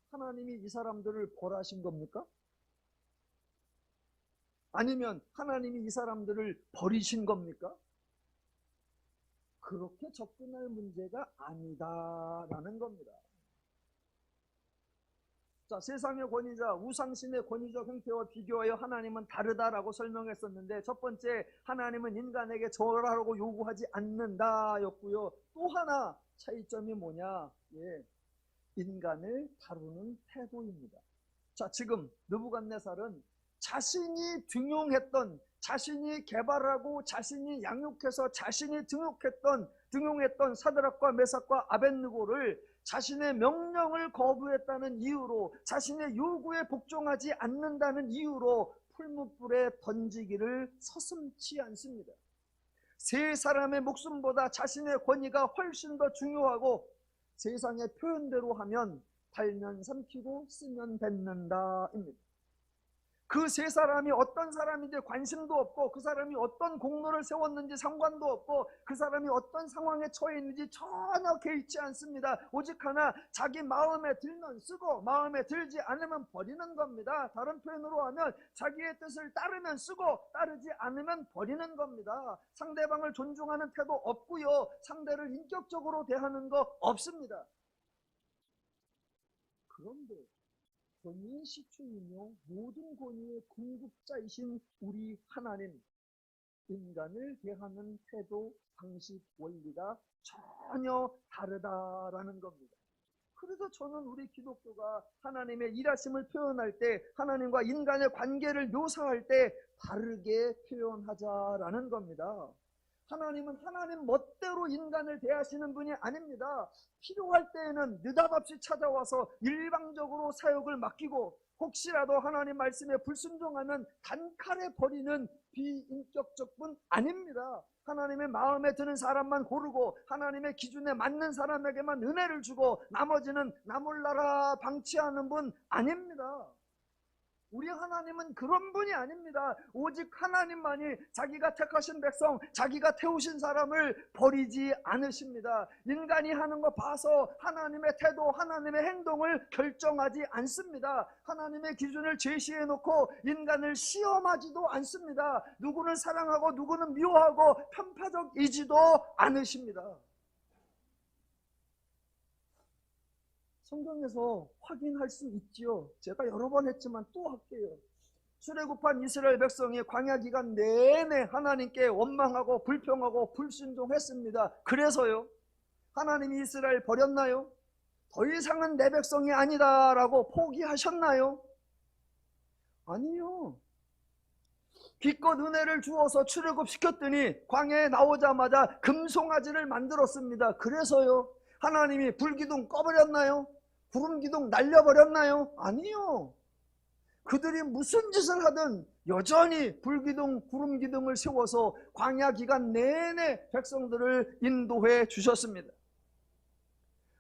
하나님이 이 사람들을 벌하신 겁니까? 아니면 하나님이 이 사람들을 버리신 겁니까? 그렇게 접근할 문제가 아니다라는 겁니다. 자, 세상의 권위자, 우상신의 권위적 형태와 비교하여 하나님은 다르다라고 설명했었는데, 첫 번째, 하나님은 인간에게 절하라고 요구하지 않는다였고요. 또 하나 차이점이 뭐냐? 인간을 다루는 태도입니다. 자, 지금 느부갓네살은 자신이 등용했던, 자신이 개발하고 자신이 양육해서 자신이 등용했던 사드락과 메삭과 아벳느고를 자신의 명령을 거부했다는 이유로, 자신의 요구에 복종하지 않는다는 이유로 풀무불에 던지기를 서슴지 않습니다. 세 사람의 목숨보다 자신의 권위가 훨씬 더 중요하고, 세상의 표현대로 하면 달면 삼키고 쓰면 뱉는다입니다. 그 세 사람이 어떤 사람인지 관심도 없고, 그 사람이 어떤 공로를 세웠는지 상관도 없고, 그 사람이 어떤 상황에 처해 있는지 전혀 개의치 않습니다. 오직 하나, 자기 마음에 들면 쓰고 마음에 들지 않으면 버리는 겁니다. 다른 표현으로 하면 자기의 뜻을 따르면 쓰고 따르지 않으면 버리는 겁니다. 상대방을 존중하는 태도 없고요, 상대를 인격적으로 대하는 거 없습니다. 그런데 권위시추이며 모든 권위의 궁극자이신 우리 하나님, 인간을 대하는 태도, 방식, 원리가 전혀 다르다라는 겁니다. 그래서 저는 우리 기독교가 하나님의 일하심을 표현할 때, 하나님과 인간의 관계를 묘사할 때 바르게 표현하자라는 겁니다. 하나님은 하나님 멋대로 인간을 대하시는 분이 아닙니다. 필요할 때에는 느닷없이 찾아와서 일방적으로 사역을 맡기고, 혹시라도 하나님 말씀에 불순종하면 단칼에 버리는 비인격적 분 아닙니다. 하나님의 마음에 드는 사람만 고르고 하나님의 기준에 맞는 사람에게만 은혜를 주고 나머지는 나 몰라라 방치하는 분 아닙니다. 우리 하나님은 그런 분이 아닙니다. 오직 하나님만이 자기가 택하신 백성, 자기가 태우신 사람을 버리지 않으십니다. 인간이 하는 거 봐서 하나님의 태도, 하나님의 행동을 결정하지 않습니다. 하나님의 기준을 제시해 놓고 인간을 시험하지도 않습니다. 누구는 사랑하고 누구는 미워하고 편파적이지도 않으십니다. 성경에서 확인할 수 있지요. 제가 여러 번 했지만 또 할게요. 출애굽한 이스라엘 백성이 광야 기간 내내 하나님께 원망하고 불평하고 불순종했습니다. 그래서요, 하나님이 이스라엘 버렸나요? 더 이상은 내 백성이 아니다라고 포기하셨나요? 아니요. 기껏 은혜를 주어서 출애굽시켰더니 광야에 나오자마자 금송아지를 만들었습니다. 그래서요, 하나님이 불기둥 꺼버렸나요? 구름기둥 날려버렸나요? 아니요. 그들이 무슨 짓을 하든 여전히 불기둥, 구름기둥을 세워서 광야 기간 내내 백성들을 인도해 주셨습니다.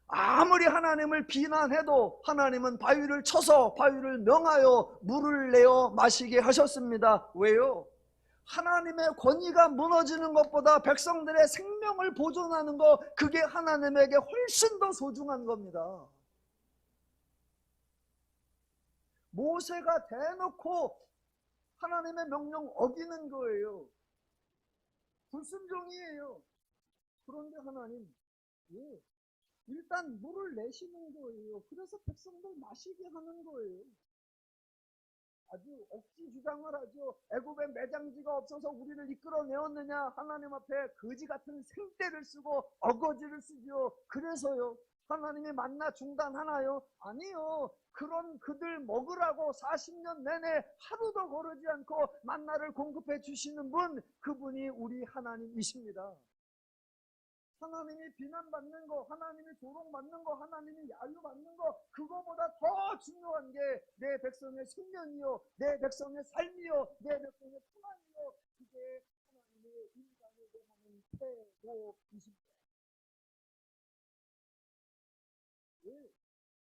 아무리 하나님을 비난해도 하나님은 바위를 쳐서 바위를 명하여 물을 내어 마시게 하셨습니다. 왜요? 하나님의 권위가 무너지는 것보다 백성들의 생명을 보존하는 것, 그게 하나님에게 훨씬 더 소중한 겁니다. 모세가 대놓고 하나님의 명령 어기는 거예요. 불순종이에요. 그런데 하나님, 예, 일단 물을 내시는 거예요. 그래서 백성들 마시게 하는 거예요. 아주 억지 주장을 하죠. 애굽에 매장지가 없어서 우리를 이끌어내었느냐. 하나님 앞에 거지 같은 생떼를 쓰고 어거지를 쓰죠. 그래서요, 하나님이 만나 중단하나요? 아니요. 그런 그들 먹으라고 40년 내내 하루도 거르지 않고 만나를 공급해 주시는 분, 그분이 우리 하나님이십니다. 하나님이 비난받는 거, 하나님이 조롱받는 거, 하나님이 야유받는 거, 그거보다 더 중요한 게 내 백성의 생명이요, 내 백성의 삶이요, 내 백성의 평안이요, 그게 하나님의 인간에 대한 태도이십니다. 왜?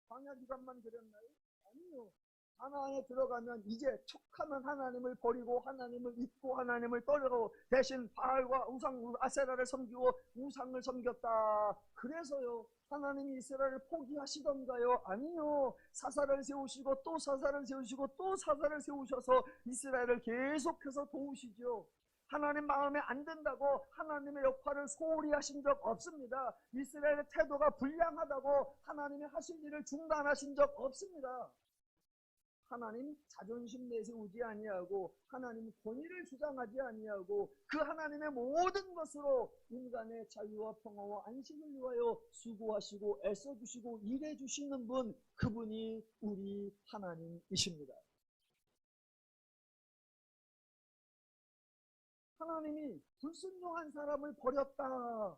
광야 기간만 그랬나요? 아니요. 하나님에 들어가면 이제 척하면 하나님을 버리고 하나님을 잊고 하나님을 떠나고 대신 바알과 우상 아세라를 섬기고 우상을 섬겼다. 그래서요, 하나님이 이스라엘을 포기하시던가요? 아니요. 사사를 세우시고 또 사사를 세우시고 또 사사를 세우셔서 이스라엘을 계속해서 도우시죠. 하나님 마음에 안 든다고 하나님의 역할을 소홀히 하신 적 없습니다. 이스라엘의 태도가 불량하다고 하나님이 하실 일을 중단하신 적 없습니다. 하나님 자존심 내세우지 아니하고 하나님 권위를 주장하지 아니하고 그 하나님의 모든 것으로 인간의 자유와 평화와 안식을 위하여 수고하시고 애써주시고 일해주시는 분, 그분이 우리 하나님이십니다. 하나님이 불순종한 사람을 버렸다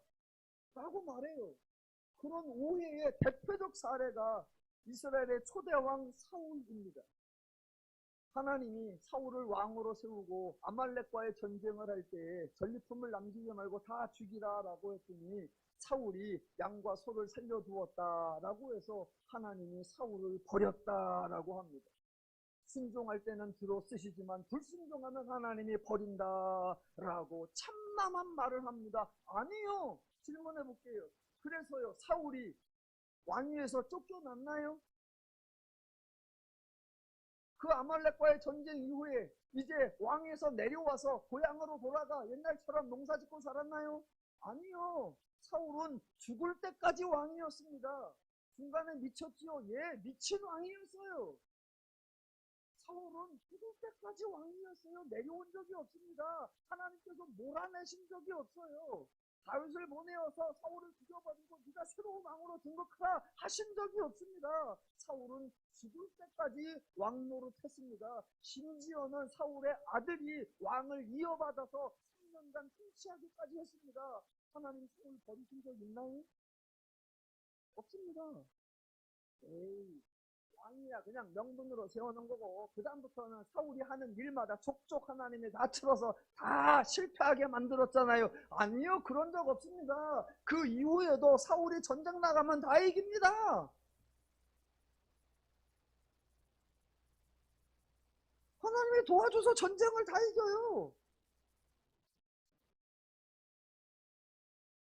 라고 말해요. 그런 오해의 대표적 사례가 이스라엘의 초대왕 사울입니다. 하나님이 사울을 왕으로 세우고 아말렉과의 전쟁을 할 때 전리품을 남기지 말고 다 죽이라라고 했더니 사울이 양과 소를 살려두었다라고 해서 하나님이 사울을 버렸다라고 합니다. 순종할 때는 들어 쓰시지만 불순종하면 하나님이 버린다라고 참담한 말을 합니다. 아니요. 질문해 볼게요. 그래서요, 사울이 왕위에서 쫓겨났나요? 그 아말렉과의 전쟁 이후에 이제 왕에서 내려와서 고향으로 돌아가 옛날처럼 농사 짓고 살았나요? 아니요. 사울은 죽을 때까지 왕이었습니다. 중간에 미쳤지요? 예, 미친 왕이었어요. 사울은 죽을 때까지 왕이었어요. 내려온 적이 없습니다. 하나님께서 몰아내신 적이 없어요. 다윗을 보내어서 사울을 죽여버리고 네가 새로운 왕으로 등극하라 하신 적이 없습니다. 사울은 죽을 때까지 왕 노릇했습니다. 심지어는 사울의 아들이 왕을 이어받아서 3년간 통치하기까지 했습니다. 하나님 사울 버리신 적 있나요? 없습니다. 에이, 왕이야 그냥 명분으로 세워놓은 거고 그 다음부터는 사울이 하는 일마다 족족 하나님이 다 틀어서 다 실패하게 만들었잖아요. 아니요, 그런 적 없습니다. 그 이후에도 사울이 전쟁 나가면 다 이깁니다. 하나님이 도와줘서 전쟁을 다 이겨요.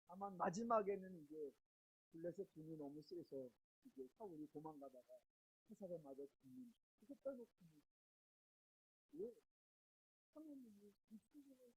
다만 마지막에는 이제 블레셋 군이 너무 세서 이제 사울이 도망가다가 사살에 맞아 죽는, 그거 빼놓고는 왜 하나님이 이 세상을